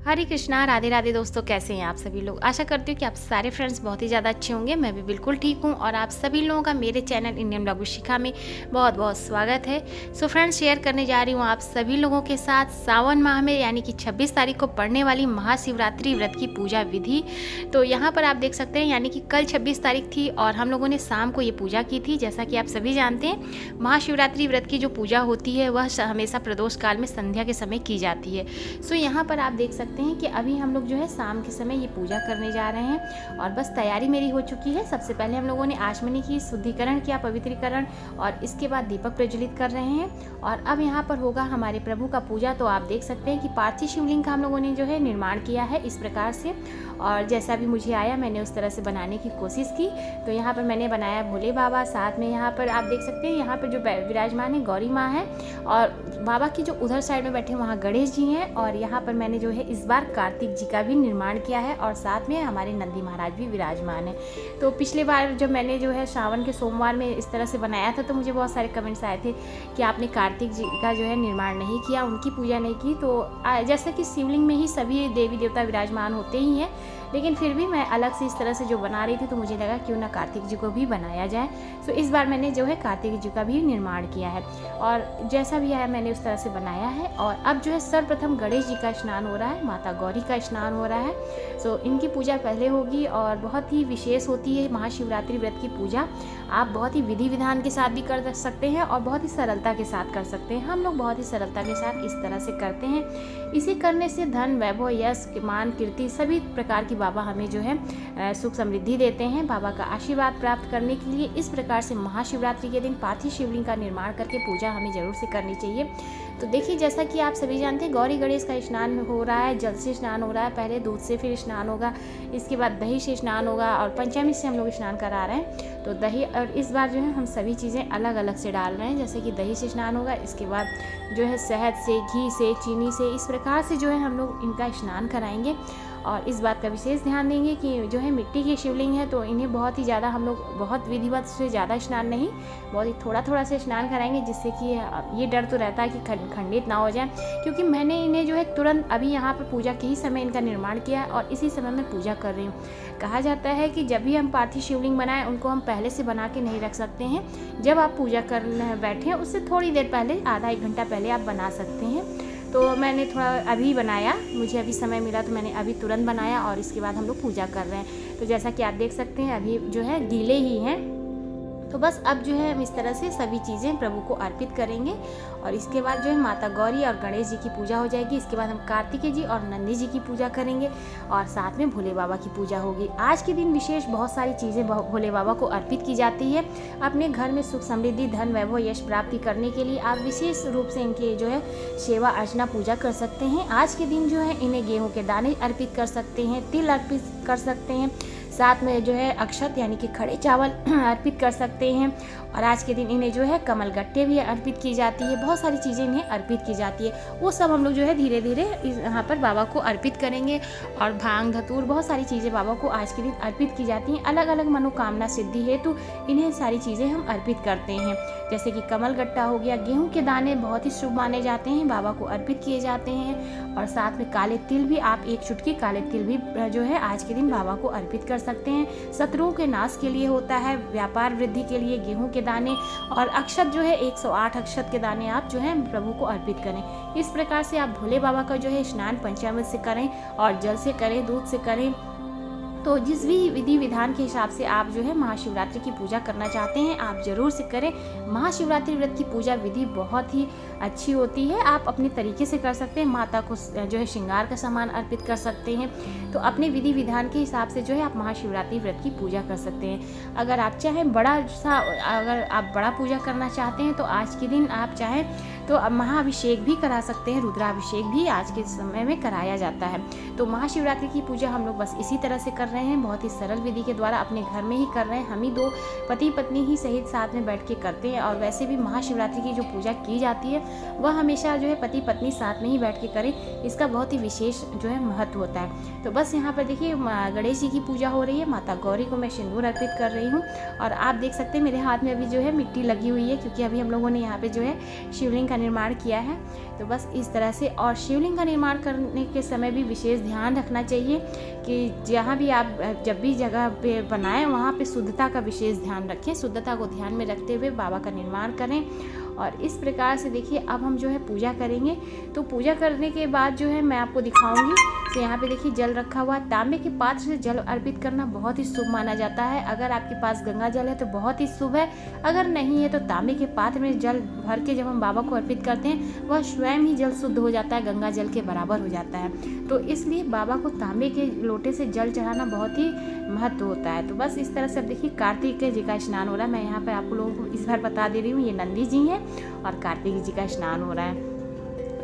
हरे कृष्णा, राधे राधे दोस्तों, कैसे हैं आप सभी लोग। आशा करती हूँ कि आप सारे फ्रेंड्स बहुत ही ज़्यादा अच्छे होंगे। मैं भी बिल्कुल ठीक हूँ और आप सभी लोगों का मेरे चैनल इंडियन ब्लॉग विद शिखा में बहुत बहुत स्वागत है। सो फ्रेंड्स, शेयर करने जा रही हूँ आप सभी लोगों के साथ सावन माह में यानी कि 26 तारीख को पड़ने वाली महाशिवरात्रि व्रत की पूजा विधि। तो यहाँ पर आप देख सकते हैं, यानी कि कल 26 तारीख थी और हम लोगों ने शाम को ये पूजा की थी। जैसा कि आप सभी जानते हैं, महाशिवरात्रि व्रत की जो पूजा होती है वह हमेशा प्रदोष काल में संध्या के समय की जाती है। सो यहाँ पर आप देख सकते हैं कि अभी हम लोग जो है शाम के समय ये पूजा करने जा रहे हैं और बस तैयारी मेरी हो चुकी है। सबसे पहले हम लोगों ने आचमनी की, शुद्धिकरण किया, पवित्रीकरण, और इसके बाद दीपक प्रज्वलित कर रहे हैं। और अब यहाँ पर होगा हमारे प्रभु का पूजा। तो आप देख सकते हैं कि पार्थिव शिवलिंग का हम लोगों ने जो है निर्माण किया है इस प्रकार से, और जैसा भी मुझे आया मैंने उस तरह से बनाने की कोशिश की। तो यहाँ पर मैंने बनाया भोले बाबा, साथ में यहाँ पर आप देख सकते हैं यहाँ पर जो विराजमान है गौरी माँ है, और बाबा की जो उधर साइड में बैठे वहाँ गणेश जी हैं, और यहाँ पर मैंने जो है इस बार कार्तिक जी का भी निर्माण किया है और साथ में हमारे नंदी महाराज भी विराजमान है। तो पिछले बार जब मैंने जो है सावन के सोमवार में इस तरह से बनाया था तो मुझे बहुत सारे कमेंट्स आए थे कि आपने कार्तिक जी का जो है निर्माण नहीं किया, उनकी पूजा नहीं की। तो जैसे कि शिवलिंग में ही सभी देवी देवता विराजमान होते ही हैं, लेकिन फिर भी मैं अलग से इस तरह से जो बना रही थी तो मुझे लगा क्यों ना कार्तिक जी को भी बनाया जाए। तो इस बार मैंने जो है कार्तिक जी का भी निर्माण किया है और जैसा भी आया मैंने उस तरह से बनाया है। और अब जो है सर्वप्रथम गणेश जी का स्नान हो रहा है, माता गौरी का स्नान हो रहा है। सो इनकी पूजा पहले होगी और बहुत ही विशेष होती है महाशिवरात्रि व्रत की पूजा। आप बहुत ही विधि विधान के साथ भी कर सकते हैं और बहुत ही सरलता के साथ कर सकते हैं। हम लोग बहुत ही सरलता के साथ इस तरह से करते हैं। इसे करने से धन, वैभव, यश, मान, कीर्ति सभी प्रकार की बाबा हमें जो है सुख समृद्धि देते हैं। बाबा का आशीर्वाद प्राप्त करने के लिए इस प्रकार से महाशिवरात्रि के दिन पार्थिव शिवलिंग का निर्माण करके पूजा हमें जरूर से करनी चाहिए। तो देखिए, जैसा कि आप सभी जानते हैं, गौरी गणेश का स्नान हो रहा है, जल से स्नान हो रहा है, पहले दूध से फिर स्नान होगा, इसके बाद दही से स्नान होगा और पंचामृत से हम लोग स्नान करा रहे हैं। तो दही, और इस बार जो है हम सभी चीज़ें अलग अलग से डाल रहे हैं। जैसे कि दही से स्नान होगा, इसके बाद जो है शहद से, घी से, चीनी से, इस प्रकार से जो है हम लोग इनका स्नान कराएंगे। और इस बात का विशेष ध्यान देंगे कि जो है मिट्टी की शिवलिंग है तो इन्हें बहुत ही ज़्यादा हम लोग बहुत विधिवत से ज़्यादा स्नान नहीं, बहुत ही थोड़ा थोड़ा से स्नान कराएंगे, जिससे कि ये डर तो रहता है कि खंडित ना हो जाए। क्योंकि मैंने इन्हें जो है तुरंत अभी यहाँ पर पूजा के ही समय इनका निर्माण किया है और इसी समय मैं पूजा कर रही हूँ। कहा जाता है कि जब भी हम पार्थिव शिवलिंग बनाएं उनको हम पहले से बना के नहीं रख सकते हैं। जब आप पूजा करने बैठे हैं उससे थोड़ी देर पहले, आधा एक घंटा पहले आप बना सकते हैं। तो मैंने थोड़ा अभी बनाया, मुझे अभी समय मिला तो मैंने अभी तुरंत बनाया और इसके बाद हम लोग पूजा कर रहे हैं। तो जैसा कि आप देख सकते हैं अभी जो है गीले ही हैं। तो बस अब जो है हम इस तरह से सभी चीज़ें प्रभु को अर्पित करेंगे और इसके बाद जो है माता गौरी और गणेश जी की पूजा हो जाएगी। इसके बाद हम कार्तिकेय जी और नंदी जी की पूजा करेंगे और साथ में भोले बाबा की पूजा होगी। आज के दिन विशेष बहुत सारी चीज़ें भोले बाबा को अर्पित की जाती है। अपने घर में सुख समृद्धि, धन, वैभव, यश प्राप्ति करने के लिए आप विशेष रूप से इनके जो है सेवा अर्चना पूजा कर सकते हैं। आज के दिन जो है इन्हें गेहूँ के दाने अर्पित कर सकते हैं, तिल अर्पित कर सकते हैं, साथ में जो है अक्षत यानी कि खड़े चावल अर्पित कर सकते हैं। और आज के दिन इन्हें जो है कमल गट्टे भी अर्पित की जाती है। बहुत सारी चीज़ें इन्हें अर्पित की जाती है, वो सब हम लोग जो है धीरे धीरे यहाँ पर बाबा को अर्पित करेंगे। और भांग, धतूर, बहुत सारी चीज़ें बाबा को आज के दिन अर्पित की जाती हैं। अलग अलग मनोकामना सिद्धि हेतु इन्हें सारी चीज़ें हम अर्पित करते हैं। जैसे कि कमल गट्टा हो गया, गेहूँ के दाने बहुत ही शुभ माने जाते हैं, बाबा को अर्पित किए जाते हैं। और साथ में काले तिल भी, आप एक चुटकी काले तिल भी जो है आज के दिन बाबा को अर्पित कर सकते हैं। शत्रुओं के नाश के लिए होता है, व्यापार वृद्धि के लिए गेहूं के दाने और अक्षत जो है 108 अक्षत के दाने आप जो है प्रभु को अर्पित करें। इस प्रकार से आप भोले बाबा का जो है स्नान पंचामृत से करें और जल से करें, दूध से करें। तो जिस भी विधि विधान के हिसाब से आप जो है महाशिवरात्रि की पूजा करना चाहते हैं आप ज़रूर से करें। महाशिवरात्रि व्रत की पूजा विधि बहुत ही अच्छी होती है, आप अपने तरीके से कर सकते हैं। माता को जो है श्रृंगार का सामान अर्पित कर सकते हैं। तो अपने विधि विधान के हिसाब से जो है आप महाशिवरात्रि व्रत की पूजा कर सकते हैं। अगर आप चाहें अगर आप बड़ा पूजा करना चाहते हैं तो आज के दिन आप चाहें तो महाअभिषेक भी करा सकते हैं, रुद्राभिषेक भी आज के समय में कराया जाता है। तो महाशिवरात्रि की पूजा हम लोग बस इसी तरह से कर रहे हैं, बहुत ही सरल विधि के द्वारा अपने घर में ही कर रहे हैं। हम ही दो पति पत्नी ही सहित साथ में बैठ के करते हैं। और वैसे भी महाशिवरात्रि की जो पूजा की जाती है वह हमेशा जो है पति पत्नी साथ में ही बैठ के करें, इसका बहुत ही विशेष जो है महत्व होता है। तो बस यहाँ पर देखिए गणेश जी की पूजा हो रही है, माता गौरी को मैं सिंदूर अर्पित कर रही हूँ। और आप देख सकते हैं मेरे हाथ में अभी जो है मिट्टी लगी हुई है, क्योंकि अभी हम लोगों ने यहाँ पे जो है शिवलिंग का निर्माण किया है। तो बस इस तरह से, और शिवलिंग का निर्माण करने के समय भी विशेष ध्यान रखना चाहिए कि जहाँ भी आप जब भी जगह पे बनाएं वहाँ पे शुद्धता का विशेष ध्यान रखें। शुद्धता को ध्यान में रखते हुए बाबा का निर्माण करें। और इस प्रकार से देखिए अब हम जो है पूजा करेंगे। तो पूजा करने के बाद जो है मैं आपको दिखाऊंगी। तो यहाँ पे देखिए जल रखा हुआ है। तांबे के पात्र से जल अर्पित करना बहुत ही शुभ माना जाता है। अगर आपके पास गंगा जल है तो बहुत ही शुभ है, अगर नहीं है तो तांबे के पात्र में जल भर के जब हम बाबा को अर्पित करते हैं वह स्वयं ही जल शुद्ध हो जाता है, गंगा जल के बराबर हो जाता है। तो इसलिए बाबा को तांबे के लोटे से जल चढ़ाना बहुत ही महत्व होता है। तो बस इस तरह से अब देखिए कार्तिक जी का स्नान हो रहा है। मैं यहाँ पर आप लोगों को इस बार बता दे रही हूँ, ये नंदी जी हैं और कार्तिक जी का स्नान हो रहा है।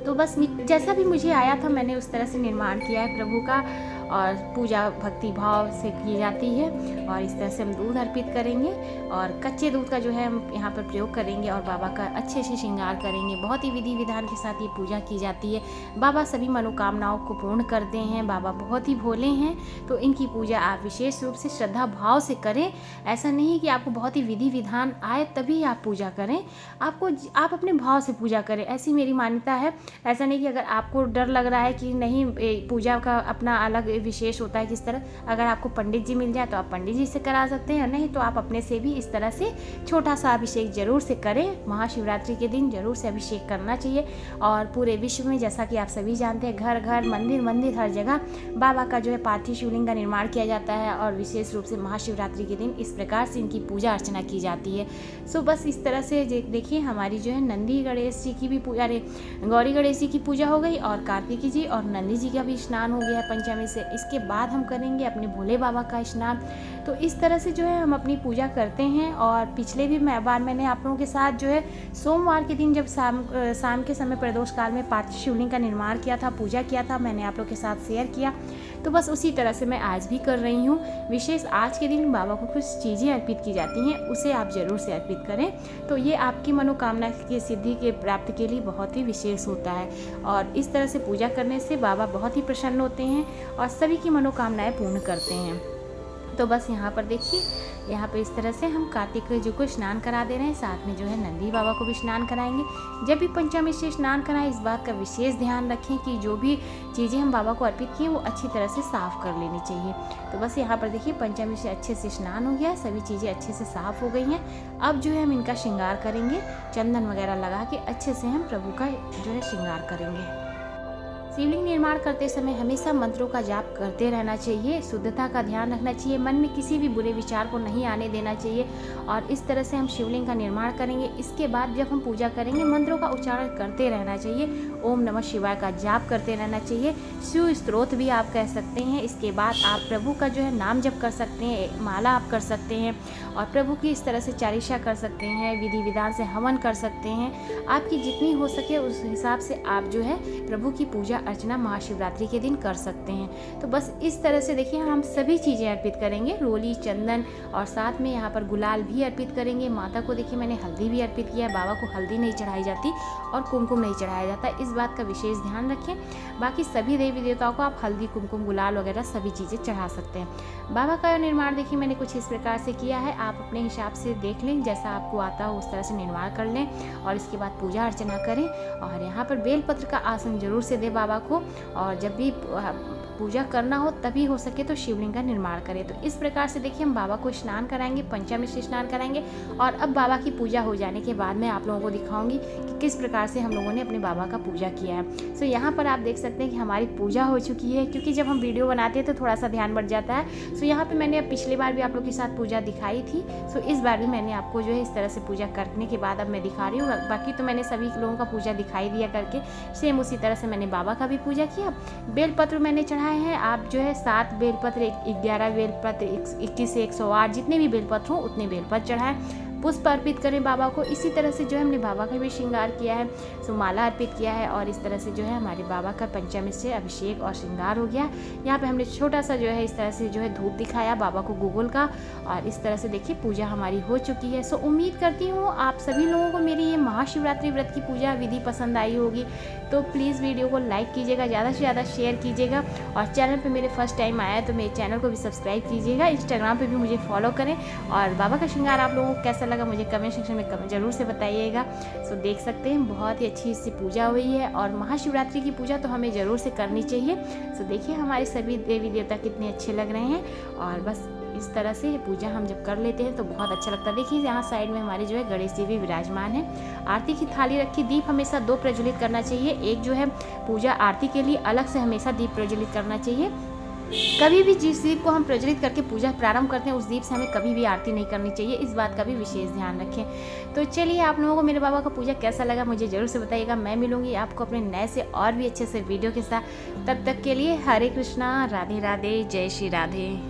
तो बस जैसा भी मुझे आया था मैंने उस तरह से निर्माण किया है प्रभु का। और पूजा भक्ति भाव से की जाती है। और इस तरह से हम दूध अर्पित करेंगे और कच्चे दूध का जो है हम यहाँ पर प्रयोग करेंगे और बाबा का अच्छे से श्रृंगार करेंगे। बहुत ही विधि विधान के साथ ये पूजा की जाती है। बाबा सभी मनोकामनाओं को पूर्ण करते हैं। बाबा बहुत ही भोले हैं, तो इनकी पूजा आप विशेष रूप से श्रद्धा भाव से करें। ऐसा नहीं है कि आपको बहुत ही विधि विधान आए तभी आप पूजा करें, आप अपने भाव से पूजा करें, ऐसी मेरी मान्यता है। ऐसा नहीं कि अगर आपको डर लग रहा है कि नहीं पूजा का अपना अलग विशेष होता है किस तरह, अगर आपको पंडित जी मिल जाए तो आप पंडित जी से करा सकते हैं, नहीं तो आप अपने से भी इस तरह से छोटा सा अभिषेक जरूर से करें। महाशिवरात्रि के दिन जरूर से अभिषेक करना चाहिए। और पूरे विश्व में जैसा कि आप सभी जानते हैं घर घर मंदिर मंदिर हर जगह बाबा का जो है पार्थिव शिवलिंग का निर्माण किया जाता है और विशेष रूप से महाशिवरात्रि के दिन इस प्रकार से इनकी पूजा अर्चना की जाती है। सो बस इस तरह से देखिए हमारी जो है नंदी गणेश जी की भी पूजा, गौरी गणेश जी की पूजा हो गई और कार्तिकी जी और नंदी जी का भी स्नान हो गया है पंचमी से। इसके बाद हम करेंगे अपने भोले बाबा का स्नान। तो इस तरह से जो है हम अपनी पूजा करते हैं। और पिछले भी बार मैंने आप लोगों के साथ जो है सोमवार के दिन जब शाम के समय प्रदोष काल में पार्थिव शिवलिंग का निर्माण किया था, पूजा किया था, मैंने आप लोग के साथ शेयर किया। तो बस उसी तरह से मैं आज भी कर रही हूँ। विशेष आज के दिन बाबा को कुछ चीज़ें अर्पित की जाती हैं, उसे आप ज़रूर से अर्पित करें। तो ये आपकी मनोकामना की सिद्धि के प्राप्ति के लिए बहुत ही विशेष होता है। और इस तरह से पूजा करने से बाबा बहुत ही प्रसन्न होते हैं और सभी की मनोकामनाएं पूर्ण करते हैं। तो बस यहाँ पर देखिए, यहाँ पे इस तरह से हम कार्तिक जी को स्नान करा दे रहे हैं, साथ में जो है नंदी बाबा को भी स्नान कराएंगे। जब भी पंचमी से स्नान कराएं इस बात का विशेष ध्यान रखें कि जो भी चीज़ें हम बाबा को अर्पित किए वो अच्छी तरह से साफ़ कर लेनी चाहिए। तो बस यहाँ पर देखिए पंचमी से अच्छे से स्नान हो गया, सभी चीज़ें अच्छे से साफ़ हो गई हैं। अब जो है हम इनका श्रृंगार करेंगे, चंदन वगैरह लगा के अच्छे से हम प्रभु का जो है श्रृंगार करेंगे। शिवलिंग निर्माण करते समय हमेशा मंत्रों का जाप करते रहना चाहिए, शुद्धता का ध्यान रखना चाहिए, मन में किसी भी बुरे विचार को नहीं आने देना चाहिए। और इस तरह से हम शिवलिंग का निर्माण करेंगे। इसके बाद जब हम पूजा करेंगे मंत्रों का उच्चारण करते रहना चाहिए, ओम नमः शिवाय का जाप करते रहना चाहिए, शिव स्तोत्र भी आप कह सकते हैं। इसके बाद आप प्रभु का जो है नाम जप कर सकते हैं, माला आप कर सकते हैं और प्रभु की इस तरह से चालीसा कर सकते हैं, विधि विधान से हवन कर सकते हैं। आपकी जितनी हो सके उस हिसाब से आप जो है प्रभु की पूजा अर्चना महाशिवरात्रि के दिन कर सकते हैं। तो बस इस तरह से देखिए हम सभी चीज़ें अर्पित करेंगे, रोली, चंदन और साथ में यहाँ पर गुलाल भी अर्पित करेंगे। माता को देखिए मैंने हल्दी भी अर्पित किया है, बाबा को हल्दी नहीं चढ़ाई जाती और कुमकुम नहीं चढ़ाया जाता, इस बात का विशेष ध्यान रखें। बाकी सभी देवी देवताओं को आप हल्दी, कुमकुम, गुलाल वगैरह सभी चीज़ें चढ़ा सकते हैं। बाबा का निर्माण देखिए मैंने कुछ इस प्रकार से किया है, आप अपने हिसाब से देख लें, जैसा आपको आता हो उस तरह से निर्माण कर लें और इसके बाद पूजा अर्चना करें। और यहाँ पर बेलपत्र का आसन जरूर से दे बाबा को, और जब भी पूजा करना हो तभी हो सके तो शिवलिंग का निर्माण करें। तो इस प्रकार से देखिए हम बाबा को स्नान कराएंगे, पंचमी से स्नान कराएंगे। और अब बाबा की पूजा हो जाने के बाद मैं आप लोगों को दिखाऊंगी कि किस प्रकार से हम लोगों ने अपने बाबा का पूजा किया है। सो यहाँ पर आप देख सकते हैं कि हमारी पूजा हो चुकी है, क्योंकि जब हम वीडियो बनाते हैं तो थोड़ा सा ध्यान बढ़ जाता है। सो यहाँ पर मैंने पिछली बार भी आप लोग के साथ पूजा दिखाई थी, सो इस बार भी मैंने आपको जो है इस तरह से पूजा करने के बाद अब मैं दिखा रही हूँ। बाकी तो मैंने सभी लोगों का पूजा दिखाई दिया करके, सेम उसी तरह से मैंने बाबा का भी पूजा किया। बेलपत्र मैंने चढ़ाए हैं, आप जो है 7 बेलपत्र, 11 बेलपत्र, 21 से 108 जितने भी बेलपत्र हों उतने बेलपत्र चढ़ाएं। पुष्प अर्पित करें बाबा को। इसी तरह से जो है हमने बाबा का भी श्रृंगार किया है, सो माला अर्पित किया है और इस तरह से जो है हमारे बाबा का पंचमी से अभिषेक और श्रृंगार हो गया। यहाँ पे हमने छोटा सा जो है इस तरह से जो है धूप दिखाया बाबा को गूगल का, और इस तरह से देखिए पूजा हमारी हो चुकी है। सो उम्मीद करती हूँ आप सभी लोगों को मेरी ये महाशिवरात्रि व्रत की पूजा विधि पसंद आई होगी। तो प्लीज़ वीडियो को लाइक कीजिएगा, ज़्यादा से ज़्यादा शेयर कीजिएगा और चैनल पर मेरे फर्स्ट टाइम आया है तो मेरे चैनल को भी सब्सक्राइब कीजिएगा। इंस्टाग्राम पर भी मुझे फॉलो करें। और बाबा का श्रृंगार आप लोगों को कैसा लगा मुझे कमेंट सेक्शन में ज़रूर से बताइएगा। सो देख सकते हैं बहुत ही अच्छी सी पूजा हुई है और महाशिवरात्रि की पूजा तो हमें ज़रूर से करनी चाहिए। सो देखिए हमारे सभी देवी देवता कितने अच्छे लग रहे हैं और बस इस तरह से पूजा हम जब कर लेते हैं तो बहुत अच्छा लगता है। देखिए यहाँ साइड में हमारे जो है गणेश जी भी विराजमान है। आरती की थाली रखी, दीप हमेशा 2 प्रज्वलित करना चाहिए। एक जो है पूजा आरती के लिए अलग से हमेशा दीप प्रज्वलित करना चाहिए। कभी भी जिस दीप को हम प्रज्वलित करके पूजा प्रारंभ करते हैं उस दीप से हमें कभी भी आरती नहीं करनी चाहिए, इस बात का भी विशेष ध्यान रखें। तो चलिए आप लोगों को मेरे बाबा का पूजा कैसा लगा मुझे ज़रूर से बताइएगा। मैं मिलूंगी आपको अपने नए से और भी अच्छे से वीडियो के साथ। तब तक के लिए हरे कृष्णा, राधे राधे, जय श्री राधे।